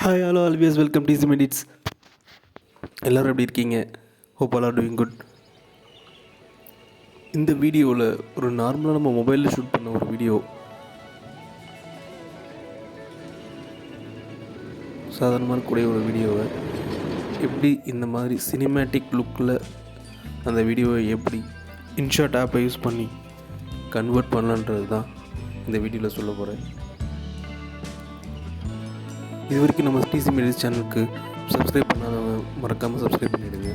Hi hello always welcome TCIM Editz. எல்லோரும் எப்படி இருக்கீங்க? Hope all are doing good. இந்த வீடியோவில் ஒரு நார்மலாக நம்ம மொபைலில் ஷூட் பண்ண ஒரு வீடியோ, சாதாரணமாக இருக்கக்கூடிய ஒரு வீடியோவை எப்படி இந்த மாதிரி சினிமேட்டிக் லுக்கில் அந்த வீடியோவை எப்படி இன்ஷாட் ஆப்பை யூஸ் பண்ணி கன்வெர்ட் பண்ணலான்றது தான் இந்த வீடியோவில் சொல்ல போகிறேன். இது வரைக்கும் நம்ம TCIM Editz சேனலுக்கு சப்ஸ்கிரைப் பண்ணாதவங்க மறக்காமல் சப்ஸ்கிரைப் பண்ணிவிடுங்க.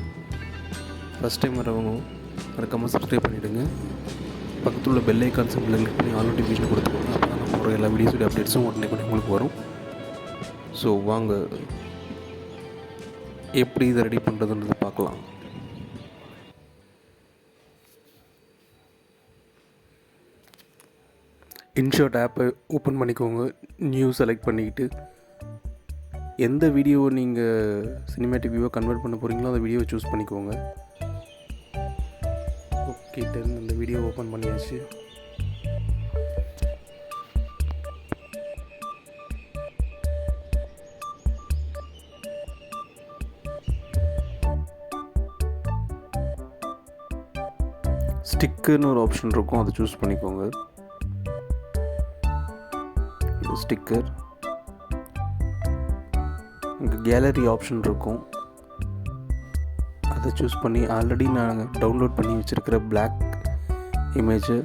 ஃபஸ்ட் டைம் வரவங்க மறக்காமல் சப்ஸ்கிரைப் பண்ணிவிடுங்க. பக்கத்தில் உள்ள பெல் ஐக்கான் சிம்பிளை கிளிக் பண்ணி ஆல் நோட்டிஃபிகேஷன் கொடுத்துக்கோங்க. அப்போ தான் நம்ம போகிற எல்லா வீடியோஸோட அப்டேட்ஸும் உடனே உங்களுக்கு வரும். ஸோ வாங்க எப்படி இதை ரெடி பண்ணுறதுன்றது பார்க்கலாம். இன்ஷாட் ஆப்பை ஓப்பன் பண்ணிக்கோங்க. நியூ செலக்ட் பண்ணிக்கிட்டு எந்த வீடியோவை நீங்கள் சினிமேட்டிக் வியூவை கன்வெர்ட் பண்ண போகிறீங்களோ அந்த வீடியோவை சூஸ் பண்ணிக்கோங்க. ஓகே, இந்த வீடியோ ஓப்பன் பண்ணியாச்சு. ஸ்டிக்கர்னு ஒரு ஆப்ஷன் இருக்கும், அதை சூஸ் பண்ணிக்கோங்க. ஸ்டிக்கர், இங்கே கேலரி ஆப்ஷன் இருக்கும், அதை சூஸ் பண்ணி ஆல்ரெடி நான் டவுன்லோட் பண்ணி வச்சுருக்கிற பிளாக் இமேஜை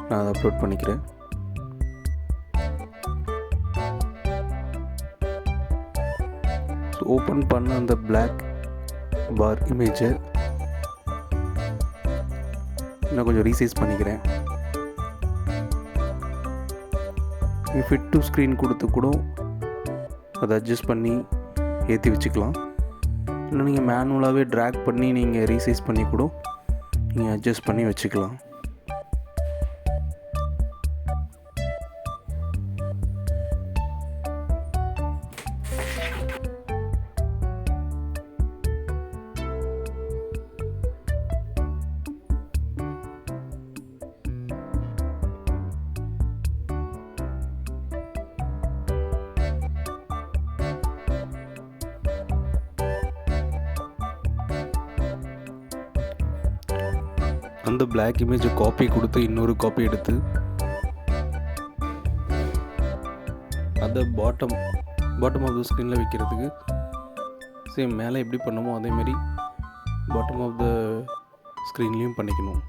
நான் அதை அப்லோட் பண்ணிக்கிறேன். ஸோ ஓப்பன் பண்ண அந்த பிளாக் பார் இமேஜை நான் கொஞ்சம் ரீசைஸ் பண்ணிக்கிறேன். ஃபிட் டு ஸ்க்ரீன் கொடுத்து கூட அதை அட்ஜஸ்ட் பண்ணி ஏற்றி வச்சுக்கலாம். இல்லை நீங்கள் மேனுவலாகவே ட்ராக் பண்ணி நீங்கள் ரீசைஸ் பண்ணி கூட நீங்கள் அட்ஜஸ்ட் பண்ணி வச்சுக்கலாம். அந்த பிளாக் இமேஜை காப்பி கொடுத்து இன்னொரு காப்பி எடுத்து அதை பாட்டம் ஆஃப் த ஸ்க்ரீனில் வைக்கிறதுக்கு சேம் மேலே எப்படி பண்ணமோ அதேமாரி பாட்டம் ஆஃப் த ஸ்க்ரீன்லேயும் பண்ணிக்கணும்.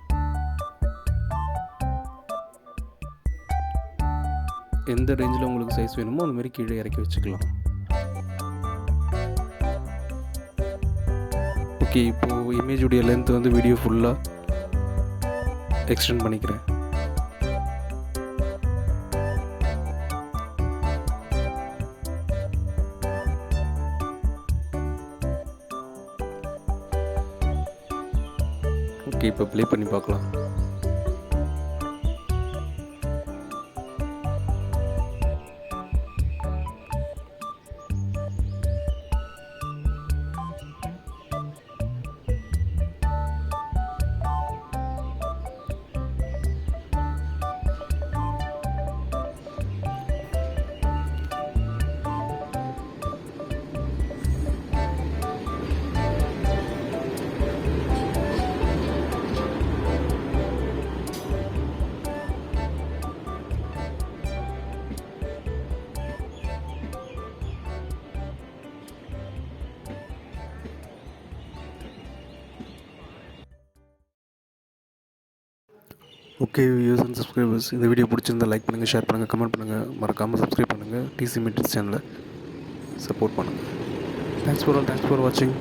எந்த ரேஞ்சில் உங்களுக்கு சைஸ் வேணுமோ அது மாதிரி கீழே இறக்கி வச்சுக்கலாம். ஓகே, இப்போது இமேஜுடைய லென்த் வந்து வீடியோ ஃபுல்லாக எக்ஸ்டெண்ட் பண்ணிக்கிறேன். ஓகே, இப்போ ப்ளே பண்ணி பார்க்கலாம். ஓகே வியூவர்ஸ் அண்ட் சப்ஸ்கிரைபர்ஸ், இந்த வீடியோ பிடிச்சிருந்தால் லைக் பண்ணுங்கள், ஷேர் பண்ணுங்கள், கமெண்ட் பண்ணுங்கள், மறக்காமல் சப்ஸ்கிரைப் பண்ணுங்கள். TCIM Editz சேனலை சப்போர்ட் பண்ணுங்கள். தேங்க்ஸ் ஃபார் வாட்சிங்.